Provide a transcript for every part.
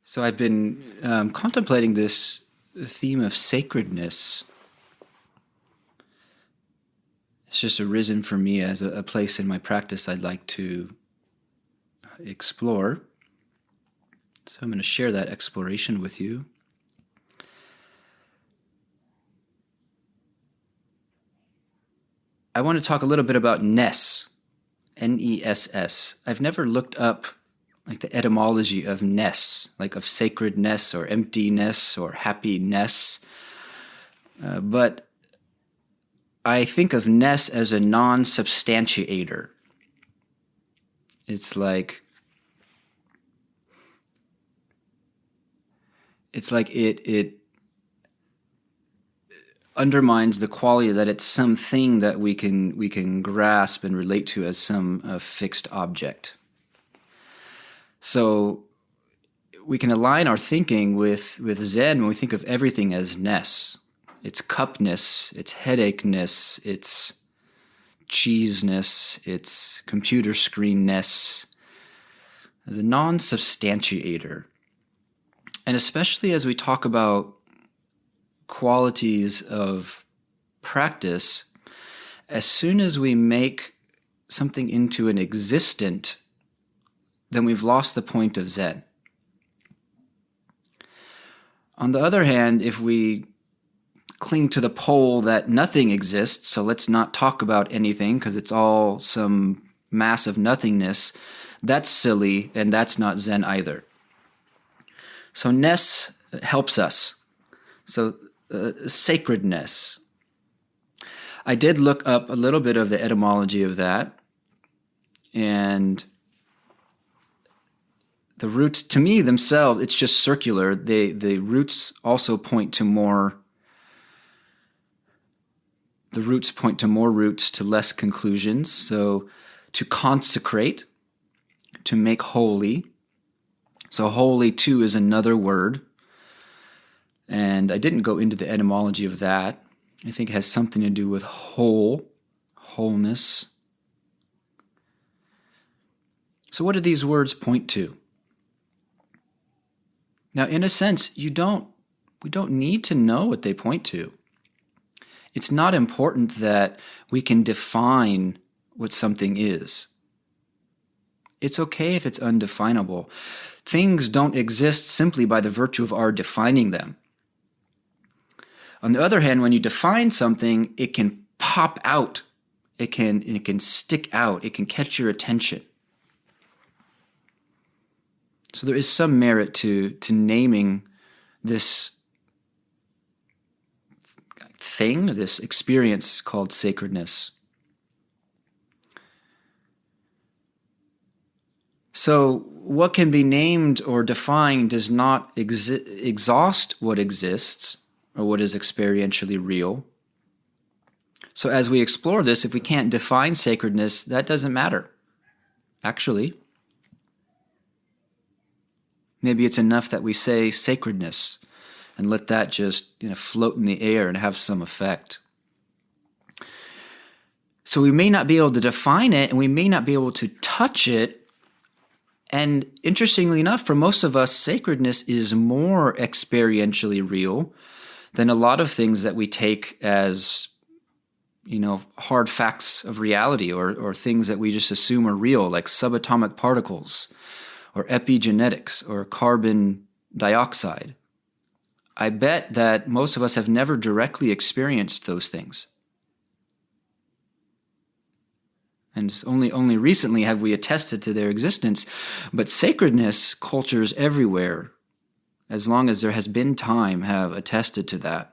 So I've been contemplating this theme of sacredness. It's just arisen for me as a place in my practice I'd like to explore. So I'm going to share that exploration with you. I want to talk a little bit about ness, N-E-S-S. I've never looked up like the etymology of ness, like of sacredness or emptiness or happiness. But I think of ness as a non-substantiator. It's like it undermines the quality that it's something that we can grasp and relate to as some fixed object. So we can align our thinking with Zen when we think of everything as ness. It's cupness, it's headacheness, it's cheeseness, it's computer screenness, as a non-substantiator. And especially as we talk about qualities of practice, as soon as we make something into an existent, then we've lost the point of Zen. On the other hand, if we cling to the pole that nothing exists, so let's not talk about anything because it's all some mass of nothingness, that's silly and that's not Zen either. So ness helps us. So sacredness. I did look up a little bit of the etymology of that, and the roots, to me themselves, it's just circular. The roots also point to more. The roots point to more roots, to less conclusions. So to consecrate, to make holy. So holy too is another word. And I didn't go into the etymology of that. I think it has something to do with whole, wholeness. So what do these words point to? Now, in a sense, we don't need to know what they point to. It's not important that we can define what something is. It's okay if it's undefinable. Things don't exist simply by the virtue of our defining them. On the other hand, when you define something, it can pop out. It can stick out. It can catch your attention. So there is some merit to naming this thing, this experience called sacredness. So what can be named or defined does not exhaust what exists or what is experientially real. So as we explore this, if we can't define sacredness, that doesn't matter, actually. Maybe it's enough that we say sacredness and let that just float in the air and have some effect. So we may not be able to define it, and we may not be able to touch it. And interestingly enough, for most of us, sacredness is more experientially real than a lot of things that we take as hard facts of reality, or things that we just assume are real, like subatomic particles, or epigenetics, or carbon dioxide. I bet that most of us have never directly experienced those things. And only recently have we attested to their existence. But sacredness, cultures everywhere, as long as there has been time, have attested to that.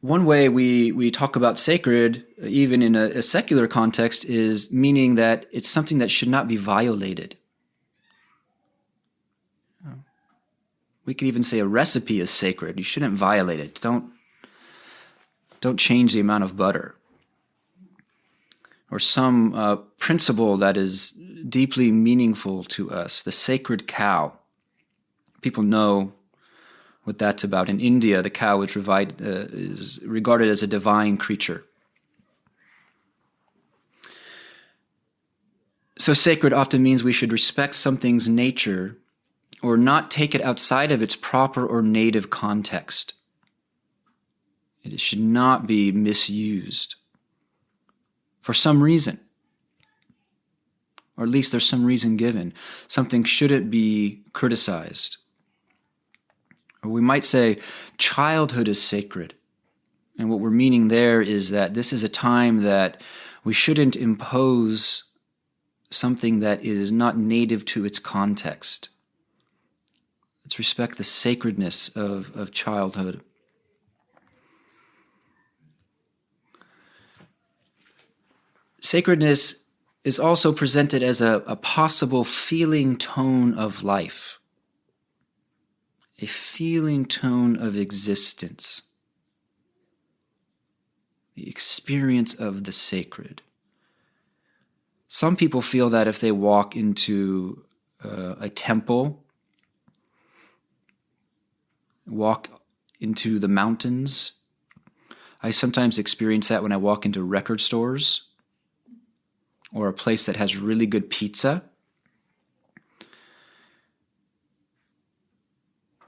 One way we talk about sacred, even in a secular context, is meaning that it's something that should not be violated. We could even say a recipe is sacred. You shouldn't violate it. Don't change the amount of butter. Or some principle that is deeply meaningful to us, the sacred cow. People know what that's about. In India, the cow is regarded as a divine creature. So sacred often means we should respect something's nature or not take it outside of its proper or native context. It should not be misused for some reason, or at least there's some reason given. Something shouldn't be criticized. Or we might say childhood is sacred. And what we're meaning there is that this is a time that we shouldn't impose something that is not native to its context. Let's respect the sacredness of childhood. Sacredness is also presented as a possible feeling tone of life, a feeling tone of existence, the experience of the sacred. Some people feel that if they walk into a temple, walk into the mountains. I sometimes experience that when I walk into record stores or a place that has really good pizza.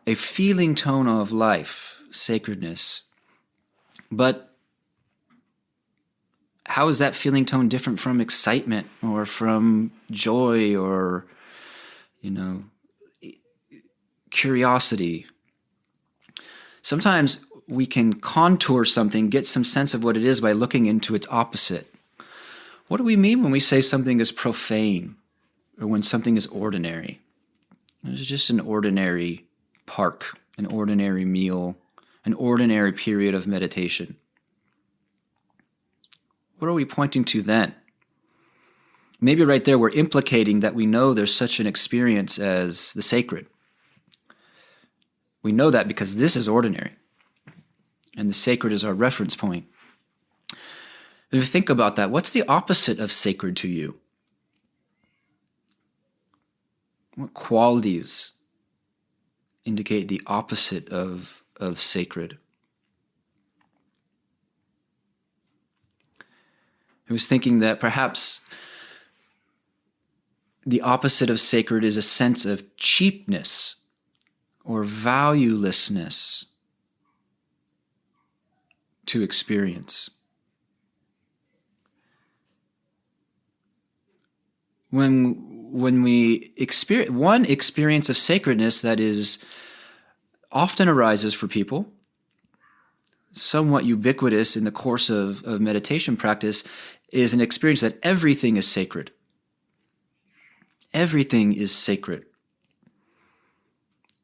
A feeling tone of life, sacredness. But how is that feeling tone different from excitement or from joy or, curiosity? Sometimes we can contour something, get some sense of what it is by looking into its opposite. What do we mean when we say something is profane or when something is ordinary? It's just an ordinary park, an ordinary meal, an ordinary period of meditation. What are we pointing to then? Maybe right there we're implicating that we know there's such an experience as the sacred. We know that because this is ordinary, and the sacred is our reference point. If you think about that, what's the opposite of sacred to you? What qualities indicate the opposite of sacred? I was thinking that perhaps the opposite of sacred is a sense of cheapness or valuelessness to experience. When we experience one experience of sacredness that is often arises for people, somewhat ubiquitous in the course of meditation practice, is an experience that everything is sacred. Everything is sacred.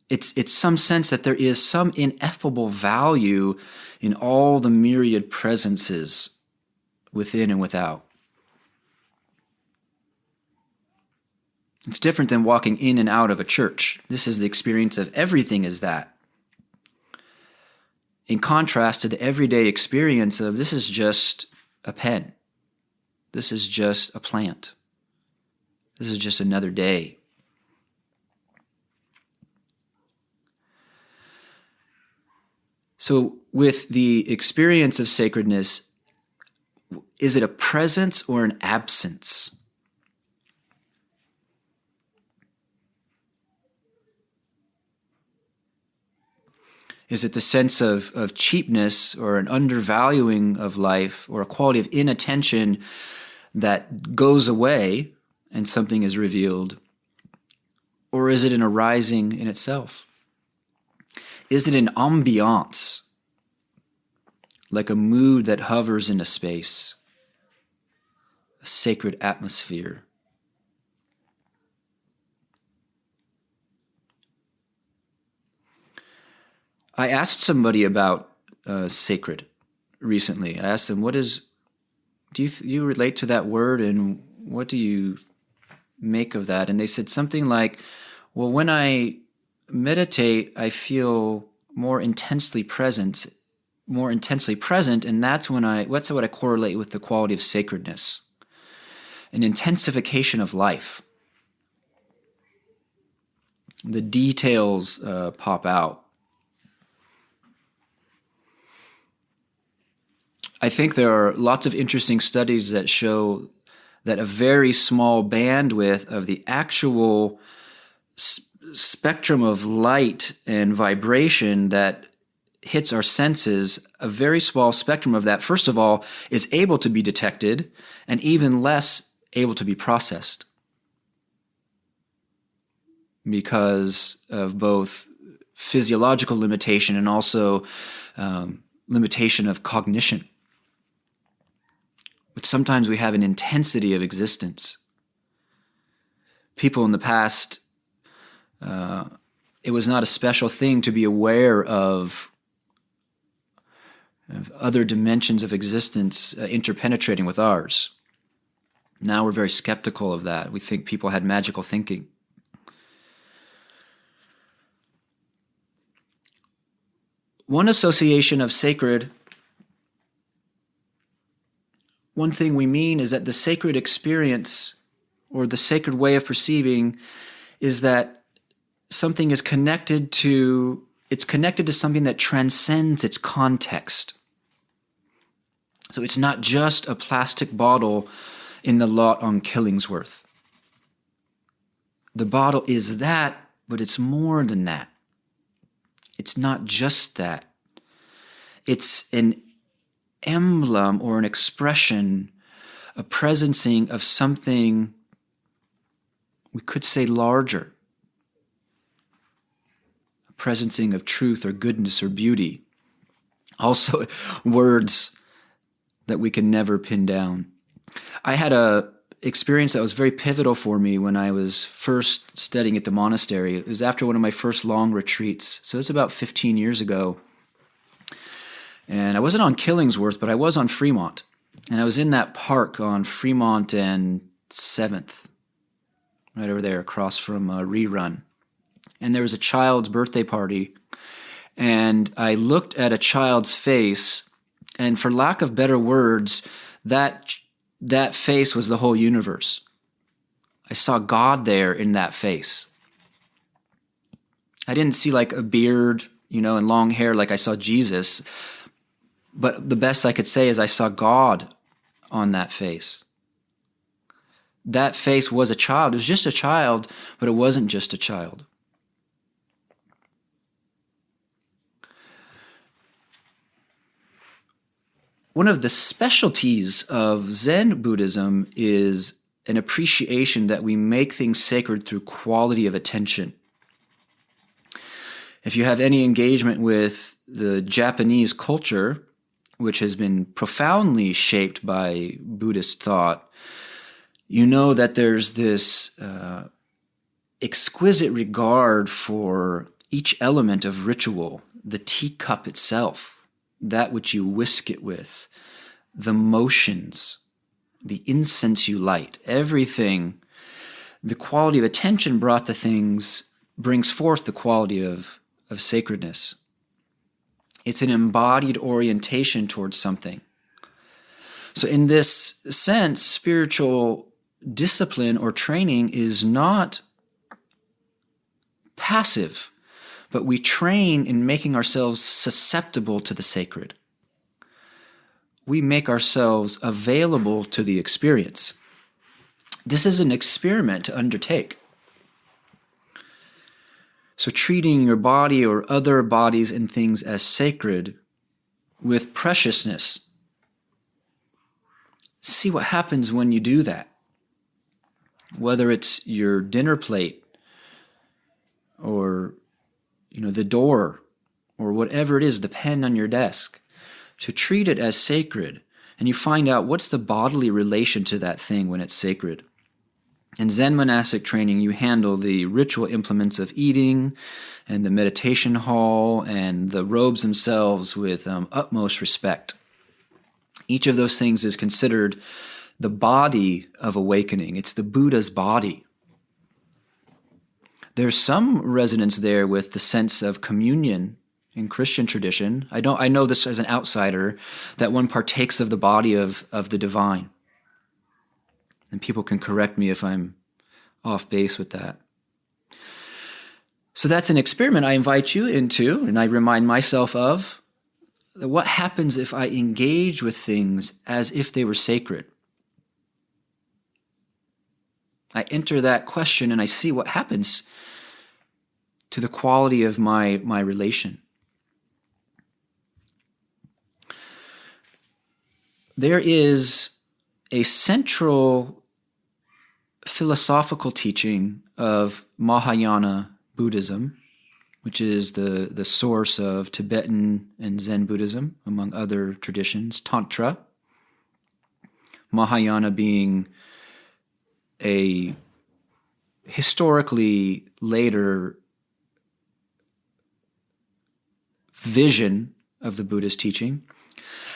It's some sense that there is some ineffable value in all the myriad presences within and without. It's different than walking in and out of a church. This is the experience of everything is that. In contrast to the everyday experience of this is just a pen. This is just a plant. This is just another day. So with the experience of sacredness, is it a presence or an absence? Is it the sense of cheapness or an undervaluing of life or a quality of inattention that goes away and something is revealed? Or is it an arising in itself? Is it an ambiance, like a mood that hovers in a space, a sacred atmosphere? I asked somebody about sacred recently. I asked them, do you relate to that word and what do you make of that? And they said something like, well, when I meditate, I feel more intensely present, and that's what I correlate with the quality of sacredness, an intensification of life. The details pop out. I think there are lots of interesting studies that show that a very small bandwidth of the actual spectrum of light and vibration that hits our senses, a very small spectrum of that, first of all, is able to be detected and even less able to be processed because of both physiological limitation and also limitation of cognition. But sometimes we have an intensity of existence. People in the past, it was not a special thing to be aware of other dimensions of existence interpenetrating with ours. Now we're very skeptical of that. We think people had magical thinking. One association of sacred, one thing we mean is that the sacred experience or the sacred way of perceiving is that something is connected to something that transcends its context. So it's not just a plastic bottle in the lot on Killingsworth. The bottle is that, but it's more than that. It's not just that. It's an emblem or an expression, a presencing of something we could say larger. A presencing of truth or goodness or beauty. Also, words that we can never pin down. I had a experience that was very pivotal for me when I was first studying at the monastery. It was after one of my first long retreats. So it was about 15 years ago. And I wasn't on Killingsworth, but I was on Fremont. And I was in that park on Fremont and 7th, right over there across from Rerun. And there was a child's birthday party. And I looked at a child's face, and for lack of better words, that face was the whole universe. I saw God there in that face. I didn't see like a beard, and long hair like I saw Jesus. But the best I could say is I saw God on that face. That face was a child. It was just a child, but it wasn't just a child. One of the specialties of Zen Buddhism is an appreciation that we make things sacred through quality of attention. If you have any engagement with the Japanese culture, which has been profoundly shaped by Buddhist thought, you know that there's this exquisite regard for each element of ritual, the teacup itself, that which you whisk it with, the motions, the incense you light, everything. The quality of attention brought to things brings forth the quality of sacredness. It's an embodied orientation towards something. So in this sense, spiritual discipline or training is not passive, but we train in making ourselves susceptible to the sacred. We make ourselves available to the experience. This is an experiment to undertake. So treating your body or other bodies and things as sacred with preciousness. See what happens when you do that. Whether it's your dinner plate or the door or whatever it is, the pen on your desk. To treat it as sacred, and you find out what's the bodily relation to that thing when it's sacred. In Zen monastic training, you handle the ritual implements of eating and the meditation hall and the robes themselves with utmost respect. Each of those things is considered the body of awakening. It's the Buddha's body. There's some resonance there with the sense of communion in Christian tradition. I know this as an outsider, that one partakes of the body of the divine. And people can correct me if I'm off base with that. So that's an experiment I invite you into, and I remind myself of. What happens if I engage with things as if they were sacred? I enter that question and I see what happens to the quality of my relation. There is a central philosophical teaching of Mahayana Buddhism, which is the source of Tibetan and Zen Buddhism, among other traditions, Tantra. Mahayana being a historically later vision of the Buddhist teaching.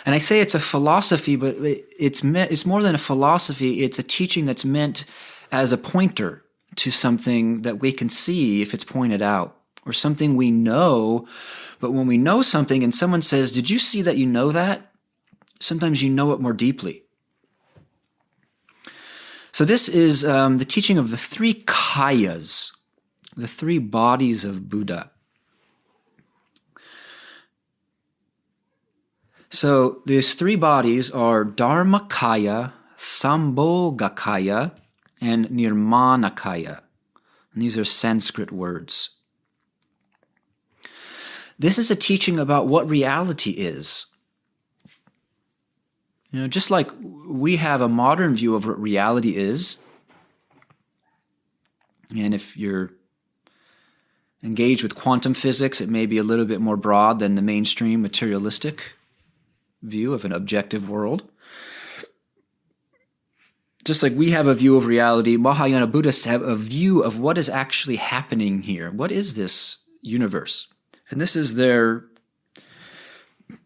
And I say it's a philosophy, but it's more than a philosophy. It's a teaching that's meant as a pointer to something that we can see if it's pointed out, or something we know. But when we know something and someone says, "Did you see that you know that?" Sometimes you know it more deeply. So this is the teaching of the three kayas, the three bodies of Buddha. So these three bodies are Dharmakaya, Sambhogakaya, and Nirmanakaya. And these are Sanskrit words. This is a teaching about what reality is. Just like we have a modern view of what reality is, and if you're engaged with quantum physics, it may be a little bit more broad than the mainstream materialistic view of an objective world. Just like we have a view of reality, Mahayana Buddhists have a view of what is actually happening here. What is this universe? And this is their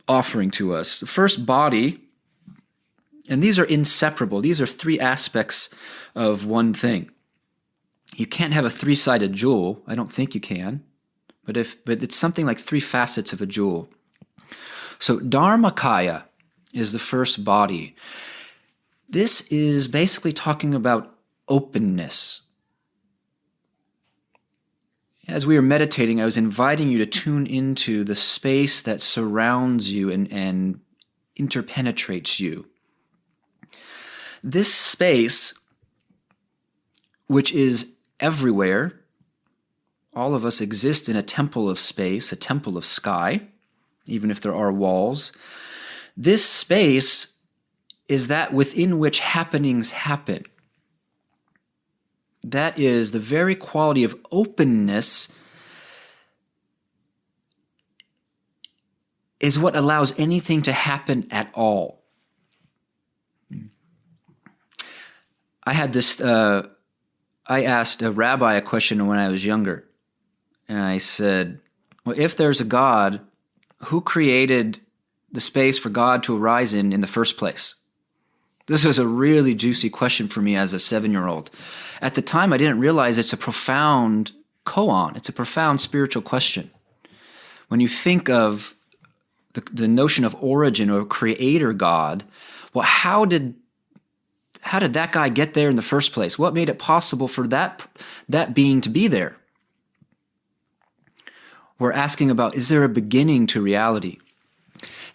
offering to us. The first body, and these are inseparable. These are three aspects of one thing. You can't have a three-sided jewel. I don't think you can. But it's something like three facets of a jewel. So Dharmakaya is the first body. This is basically talking about openness. As we were meditating, I was inviting you to tune into the space that surrounds you and interpenetrates you. This space, which is everywhere, all of us exist in a temple of space, a temple of sky, even if there are walls. This space is that within which happenings happen. That is the very quality of openness is what allows anything to happen at all. I asked a rabbi a question when I was younger. And I said, well, if there's a God, who created the space for God to arise in the first place? This was a really juicy question for me as a 7-year-old. At the time, I didn't realize it's a profound koan. It's a profound spiritual question. When you think of the notion of origin or creator God, well, how did that guy get there in the first place? What made it possible for that being to be there? We're asking about, is there a beginning to reality?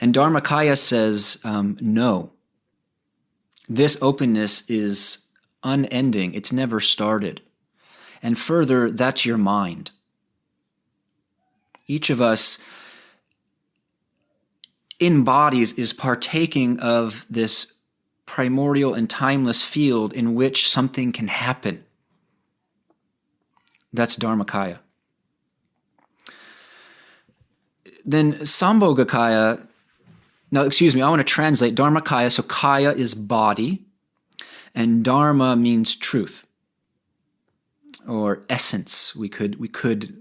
And Dharmakaya says, no. This openness is unending. It's never started. And further, that's your mind. Each of us in bodies is partaking of this primordial and timeless field in which something can happen. That's Dharmakaya. Then Sambhogakaya, I want to translate Dharmakaya. So Kaya is body, and Dharma means truth or essence. We could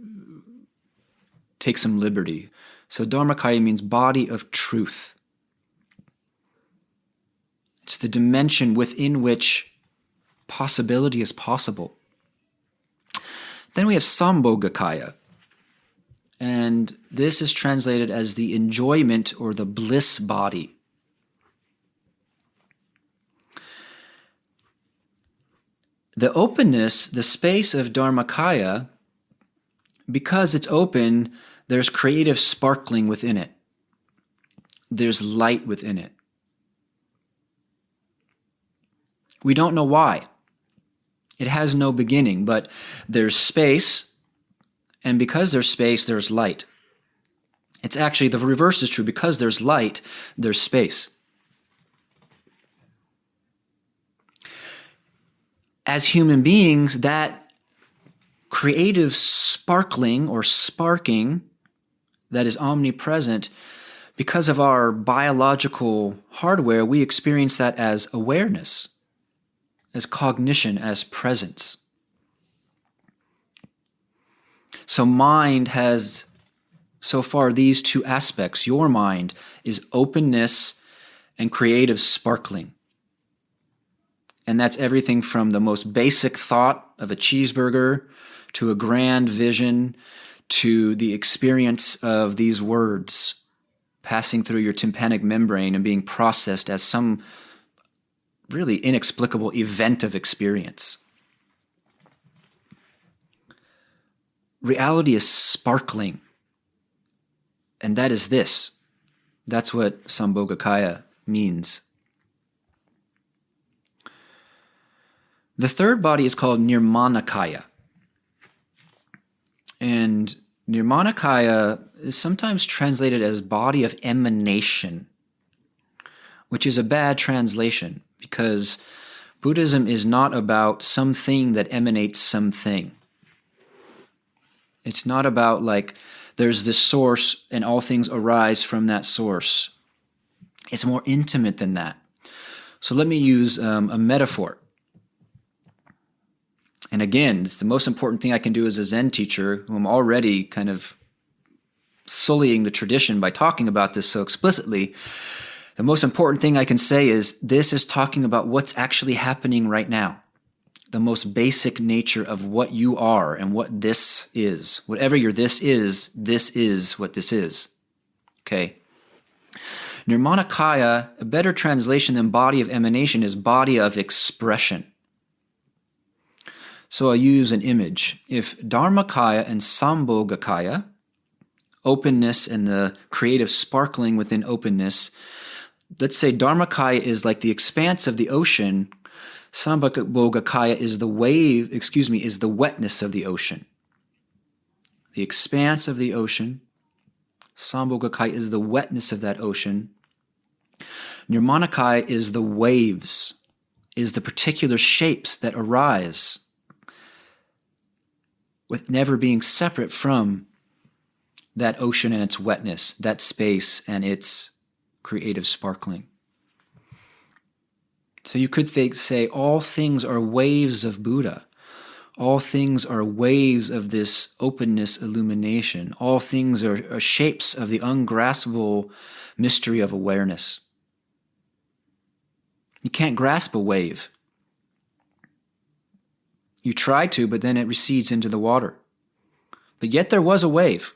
take some liberty. So Dharmakaya means body of truth. It's the dimension within which possibility is possible. Then we have Sambhogakaya. And this is translated as the enjoyment or the bliss body. The openness, the space of Dharmakaya, because it's open, there's creative sparkling within it. There's light within it. We don't know why. It has no beginning, but there's space, and because there's space, there's light. It's actually the reverse is true. Because there's light, there's space. As human beings, that creative sparkling or sparking that is omnipresent, because of our biological hardware, we experience that as awareness, as cognition, as presence. So mind has, so far, these two aspects. Your mind is openness and creative sparkling. And that's everything from the most basic thought of a cheeseburger to a grand vision to the experience of these words passing through your tympanic membrane and being processed as some really inexplicable event of experience. Reality is sparkling. And that is this. That's what Sambhogakaya means. The third body is called Nirmanakaya. And Nirmanakaya is sometimes translated as body of emanation, which is a bad translation because Buddhism is not about something that emanates something. It's not about like there's this source and all things arise from that source. It's more intimate than that. So let me use a metaphor. And again, it's the most important thing I can do as a Zen teacher, who I'm already kind of sullying the tradition by talking about this so explicitly. The most important thing I can say is this is talking about what's actually happening right now. The most basic nature of what you are and what this is. Whatever your this is what this is. Okay? Nirmanakaya, a better translation than body of emanation, is body of expression. So I'll use an image. If Dharmakaya and Sambhogakaya, openness and the creative sparkling within openness, let's say Dharmakaya is like the expanse of the ocean, Sambhogakaya is the is the wetness of the ocean. The expanse of the ocean, Sambhogakaya is the wetness of that ocean. Nirmanakaya is the waves, is the particular shapes that arise with never being separate from that ocean and its wetness, that space and its creative sparkling. So you could say all things are waves of Buddha. All things are waves of this openness illumination. All things are shapes of the ungraspable mystery of awareness. You can't grasp a wave. You try to, but then it recedes into the water. But yet there was a wave.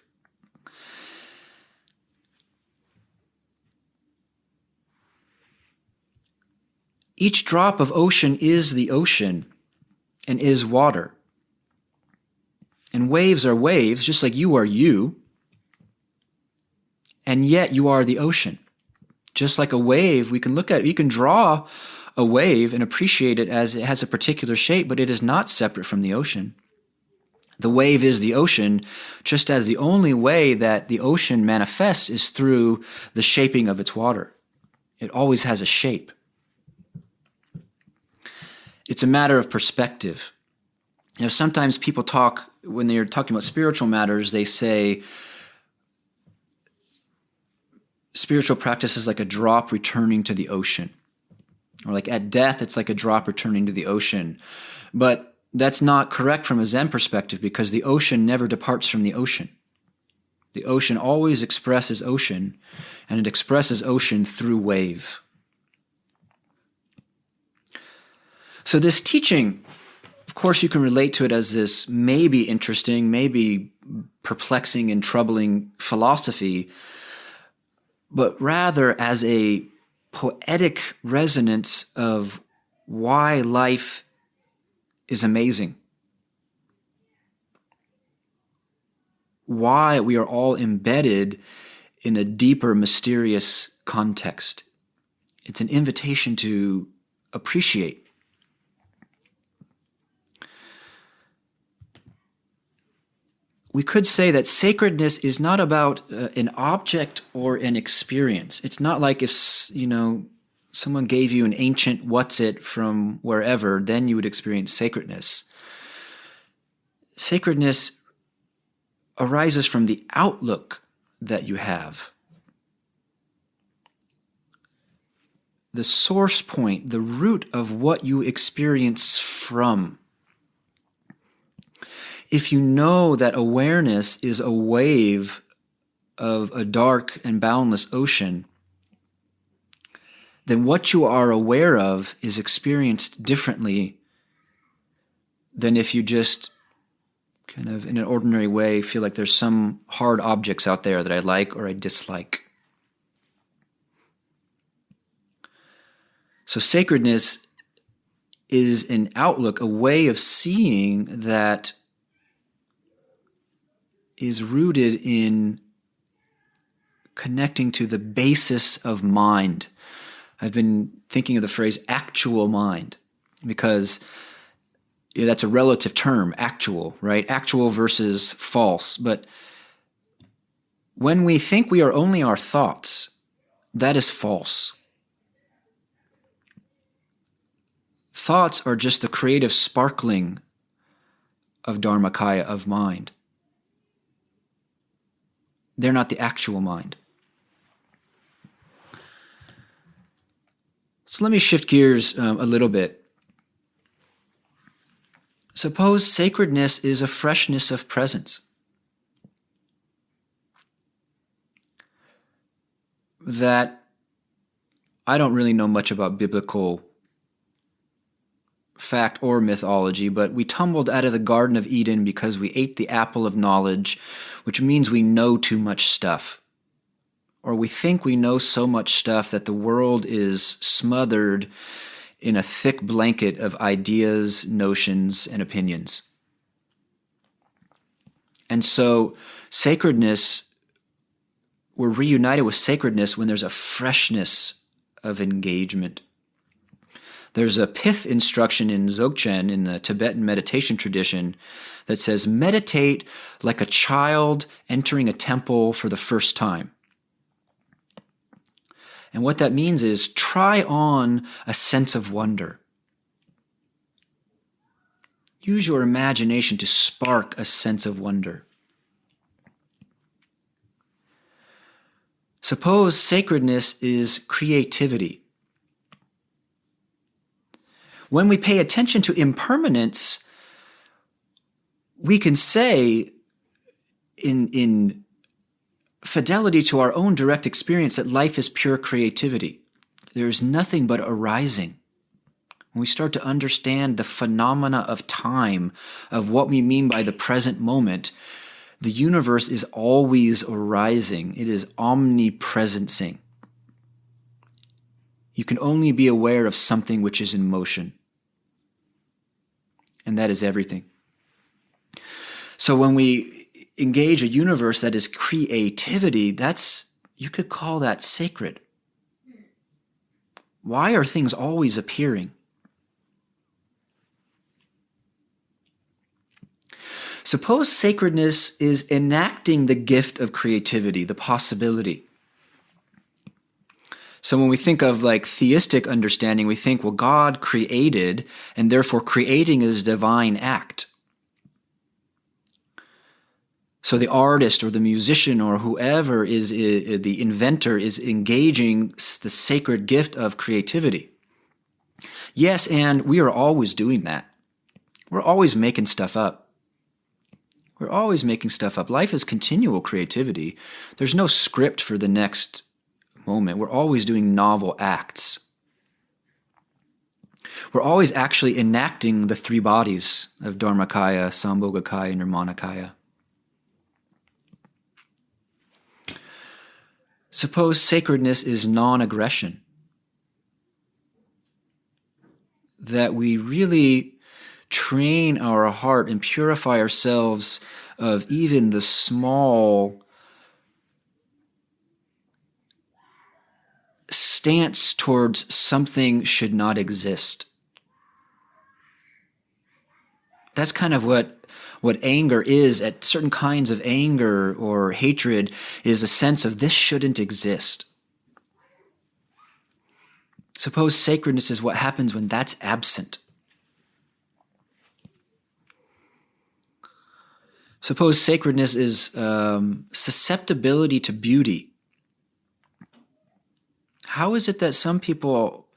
Each drop of ocean is the ocean and is water. And waves are waves, just like you are you. And yet you are the ocean. Just like a wave, we can look at it, you can draw a wave and appreciate it as it has a particular shape, but it is not separate from the ocean. The wave is the ocean, just as the only way that the ocean manifests is through the shaping of its water. It always has a shape. It's a matter of perspective. You know, sometimes people talk, when they're talking about spiritual matters, they say spiritual practice is like a drop returning to the ocean. Or like at death, it's like a drop returning to the ocean. But that's not correct from a Zen perspective because the ocean never departs from the ocean. The ocean always expresses ocean, and it expresses ocean through wave. So this teaching, of course, you can relate to it as this maybe interesting, maybe perplexing and troubling philosophy, but rather as a poetic resonance of why life is amazing. Why we are all embedded in a deeper, mysterious context. It's an invitation to appreciate. we could say that sacredness is not about an object or an experience. It's not like if, someone gave you an ancient what's-it from wherever, then you would experience sacredness. Sacredness arises from the outlook that you have. The source point, the root of what you experience from. If you know that awareness is a wave of a dark and boundless ocean, then what you are aware of is experienced differently than if you just kind of in an ordinary way feel like there's some hard objects out there that I like or I dislike. So sacredness is an outlook, a way of seeing that is rooted in connecting to the basis of mind. I've been thinking of the phrase actual mind because that's a relative term, actual, right? Actual versus false. But when we think we are only our thoughts, that is false. Thoughts are just the creative sparkling of Dharmakaya, of mind. They're not the actual mind. So let me shift gears a little bit. Suppose sacredness is a freshness of presence. That I don't really know much about biblical fact or mythology, but we tumbled out of the Garden of Eden because we ate the apple of knowledge, which means we know too much stuff. Or we think we know so much stuff that the world is smothered in a thick blanket of ideas, notions, and opinions. And so sacredness, we're reunited with sacredness when there's a freshness of engagement. There's a pith instruction in Dzogchen, in the Tibetan meditation tradition, that says, meditate like a child entering a temple for the first time. And what that means is try on a sense of wonder. Use your imagination to spark a sense of wonder. Suppose sacredness is creativity. When we pay attention to impermanence, we can say in fidelity to our own direct experience that life is pure creativity. There is nothing but arising. When we start to understand the phenomena of time, of what we mean by the present moment, the universe is always arising. It is omnipresencing. You can only be aware of something which is in motion. And that is everything. So when we engage a universe that is creativity, you could call that sacred. Why are things always appearing? Suppose sacredness is enacting the gift of creativity, the possibility. So when we think of like theistic understanding, we think, well, God created, and therefore creating is a divine act. So the artist or the musician or whoever is the inventor is engaging the sacred gift of creativity. Yes, and we are always doing that. We're always making stuff up. We're always making stuff up. Life is continual creativity. There's no script for the next moment. We're always doing novel acts. We're always actually enacting the three bodies of Dharmakaya, Sambhogakaya, and Nirmanakaya. Suppose sacredness is non-aggression. That we really train our heart and purify ourselves of even the small stance towards something should not exist. That's kind of what anger is. At certain kinds of anger or hatred is a sense of this shouldn't exist. Suppose sacredness is what happens when that's absent. Suppose sacredness is susceptibility to beauty. How is it that some people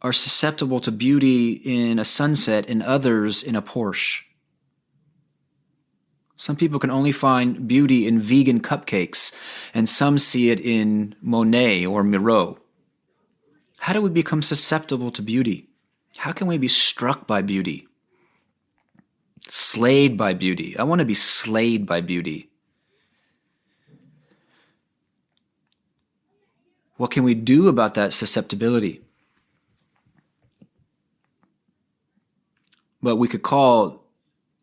are susceptible to beauty in a sunset and others in a Porsche? Some people can only find beauty in vegan cupcakes, and some see it in Monet or Miro. How do we become susceptible to beauty? How can we be struck by beauty? Slayed by beauty. I want to be slayed by beauty. What can we do about that susceptibility? But we could call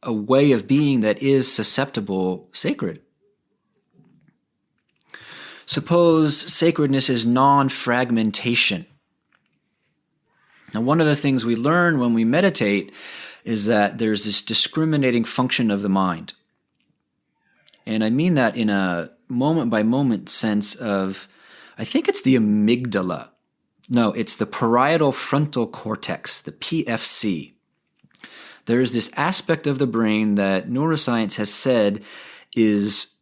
a way of being that is susceptible sacred. Suppose sacredness is non-fragmentation. Now, one of the things we learn when we meditate is that there's this discriminating function of the mind. And I mean that in a moment-by-moment sense of, I think it's the amygdala. No, it's the parietal frontal cortex, the PFC. There is this aspect of the brain that neuroscience has said is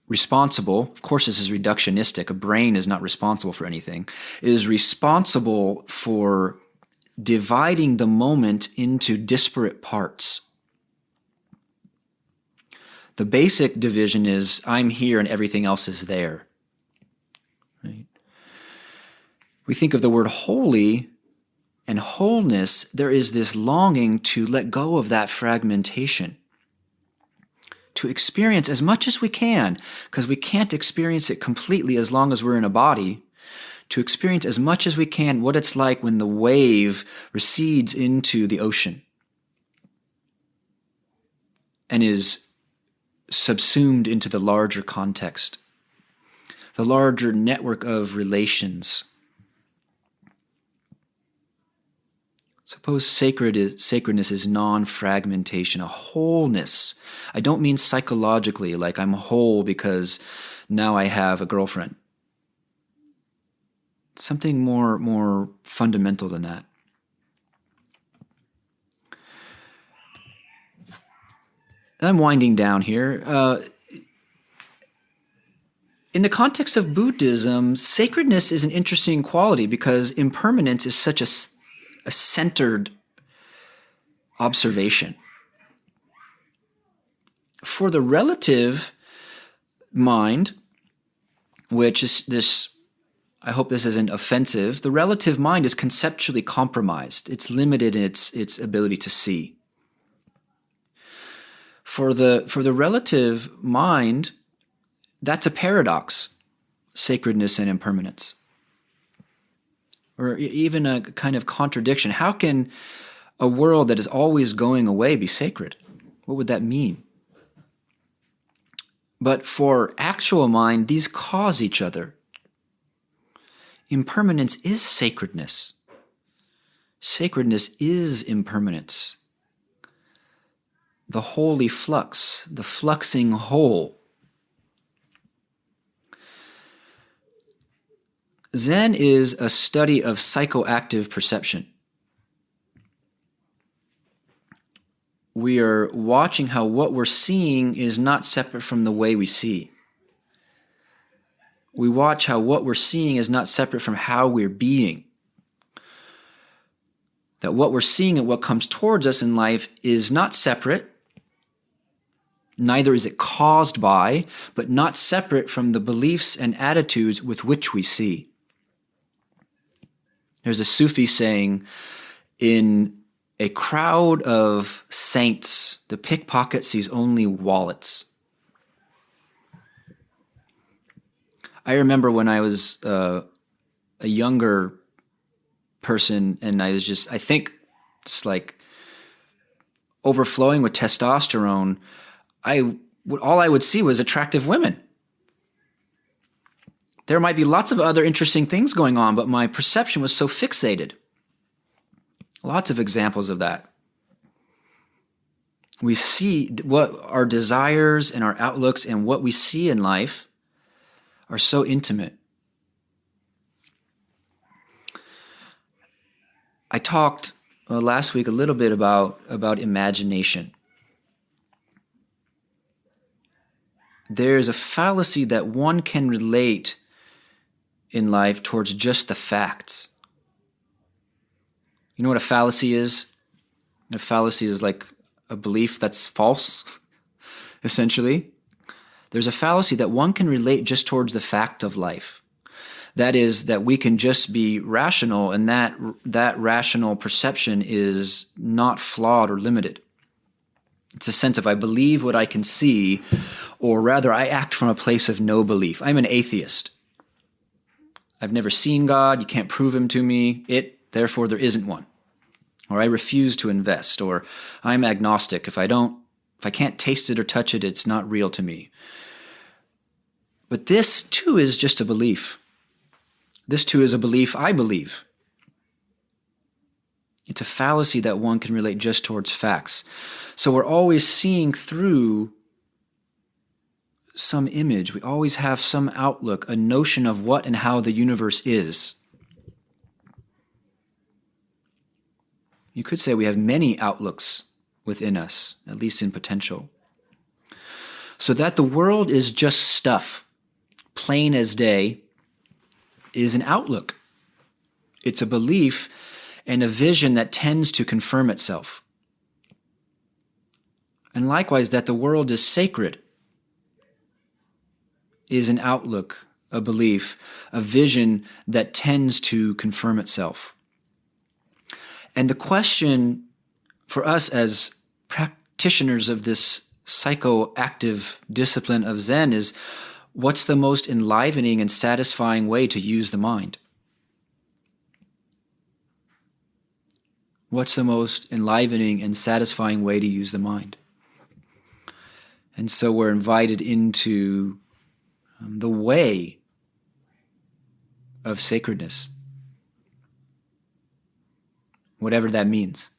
responsible. Of course, this is reductionistic. A brain is not responsible for anything. It is responsible for dividing the moment into disparate parts. The basic division is I'm here and everything else is there. Right? We think of the word holy and wholeness. There is this longing to let go of that fragmentation, to experience as much as we can, because we can't experience it completely as long as we're in a body, to experience as much as we can what it's like when the wave recedes into the ocean and is subsumed into the larger context, the larger network of relations. Suppose sacredness is non-fragmentation, a wholeness. I don't mean psychologically, like I'm whole because now I have a girlfriend. Something more fundamental than that. I'm winding down here. In the context of Buddhism, sacredness is an interesting quality because impermanence is such a centered observation. For the relative mind, which is this, I hope this isn't offensive, the relative mind is conceptually compromised. It's limited in its ability to see. For the relative mind, that's a paradox, sacredness and impermanence. Or even a kind of contradiction. How can a world that is always going away be sacred? What would that mean? But for actual mind, these cause each other. Impermanence is sacredness. Sacredness is impermanence. The holy flux, the fluxing whole. Zen is a study of psychoactive perception. We are watching how what we're seeing is not separate from the way we see. We watch how what we're seeing is not separate from how we're being. That what we're seeing and what comes towards us in life is not separate. Neither is it caused by, but not separate from the beliefs and attitudes with which we see. There's a Sufi saying, in a crowd of saints, the pickpocket sees only wallets. I remember when I was a younger person and I was just, I think it's like overflowing with testosterone, all I would see was attractive women. There might be lots of other interesting things going on, but my perception was so fixated. Lots of examples of that. We see what our desires and our outlooks and what we see in life are so intimate. I talked last week a little bit about imagination. There's a fallacy that one can relate in life towards just the facts. You know what a fallacy is? A fallacy is like a belief that's false, essentially. There's a fallacy that one can relate just towards the fact of life. That is, that we can just be rational, and that rational perception is not flawed or limited. It's a sense of I believe what I can see, or rather I act from a place of no belief. I'm an atheist. I've never seen God. You can't prove him to me. Therefore there isn't one. Or I refuse to invest. Or I'm agnostic. If I can't taste it or touch it, it's not real to me. But this too is just a belief. This too is a belief I believe. It's a fallacy that one can relate just towards facts. So we're always seeing through some image. We always have some outlook, a notion of what and how the universe is. You could say we have many outlooks within us, at least in potential. So that the world is just stuff, plain as day, is an outlook. It's a belief and a vision that tends to confirm itself. And likewise, that the world is sacred is an outlook, a belief, a vision that tends to confirm itself. And the question for us as practitioners of this psychoactive discipline of Zen is, what's the most enlivening and satisfying way to use the mind? What's the most enlivening and satisfying way to use the mind? And so we're invited into the way of sacredness, whatever that means.